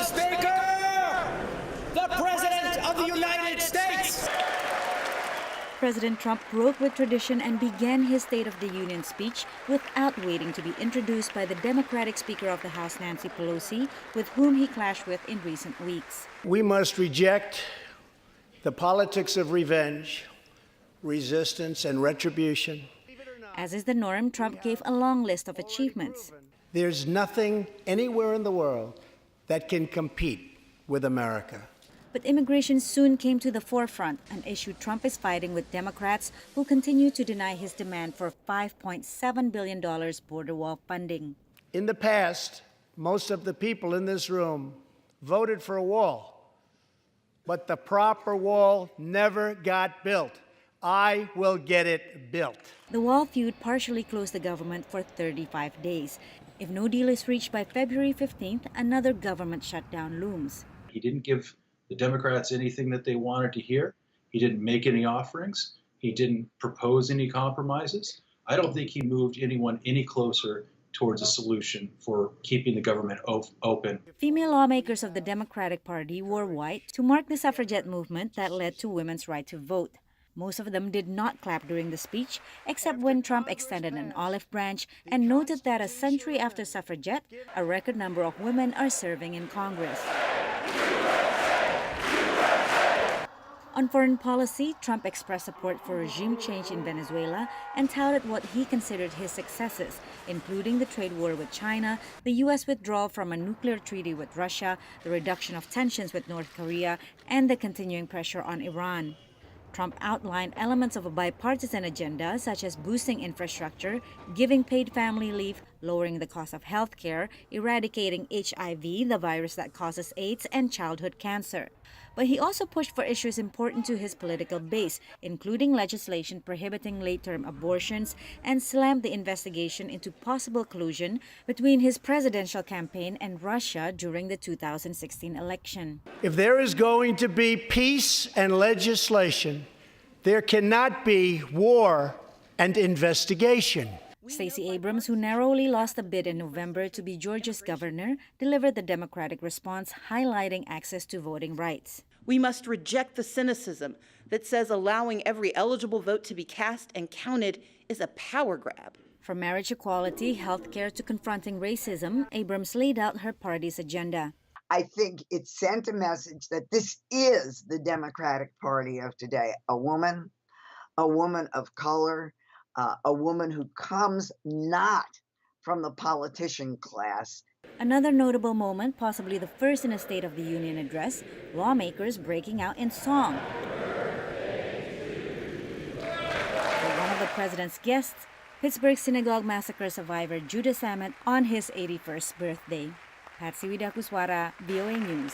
Speaker, the President of the United States. President Trump broke with tradition and began his State of the Union speech without waiting to be introduced by the Democratic Speaker of the House, Nancy Pelosi, with whom he clashed with in recent weeks. We must reject the politics of revenge, resistance, and retribution. As is the norm, Trump gave a long list of achievements. There's nothing anywhere in the world that can compete with America. But immigration soon came to the forefront, an issue Trump is fighting with Democrats who continue to deny his demand for $5.7 billion border wall funding. In the past, most of the people in this room voted for a wall, but the proper wall never got built. I will get it built. The wall feud partially closed the government for 35 days. If no deal is reached by February 15th, another government shutdown looms. He didn't give the Democrats anything that they wanted to hear. He didn't make any offerings. He didn't propose any compromises. I don't think he moved anyone any closer towards a solution for keeping the government open. Female lawmakers of the Democratic Party wore white to mark the suffragette movement that led to women's right to vote. Most of them did not clap during the speech, except when Trump extended an olive branch and noted that a century after suffragette, a record number of women are serving in Congress. On foreign policy, Trump expressed support for regime change in Venezuela and touted what he considered his successes, including the trade war with China, the U.S. withdrawal from a nuclear treaty with Russia, the reduction of tensions with North Korea, and the continuing pressure on Iran. Trump outlined elements of a bipartisan agenda, such as boosting infrastructure, giving paid family leave, lowering the cost of health care, eradicating HIV, the virus that causes AIDS, and childhood cancer. But he also pushed for issues important to his political base, including legislation prohibiting late-term abortions, and slammed the investigation into possible collusion between his presidential campaign and Russia during the 2016 election. If there is going to be peace and legislation, there cannot be war and investigation. Stacey Abrams, who narrowly lost a bid in November to be Georgia's governor, delivered the Democratic response highlighting access to voting rights. We must reject the cynicism that says allowing every eligible vote to be cast and counted is a power grab. From marriage equality, health care to confronting racism, Abrams laid out her party's agenda. I think it sent a message that this is the Democratic Party of today. A woman of color, a woman who comes not from the politician class. Another notable moment, possibly the first in a State of the Union address, lawmakers breaking out in song. For one of the president's guests, Pittsburgh synagogue massacre survivor Judah Samet on his 81st birthday. Patsy Widakuswara, VOA News.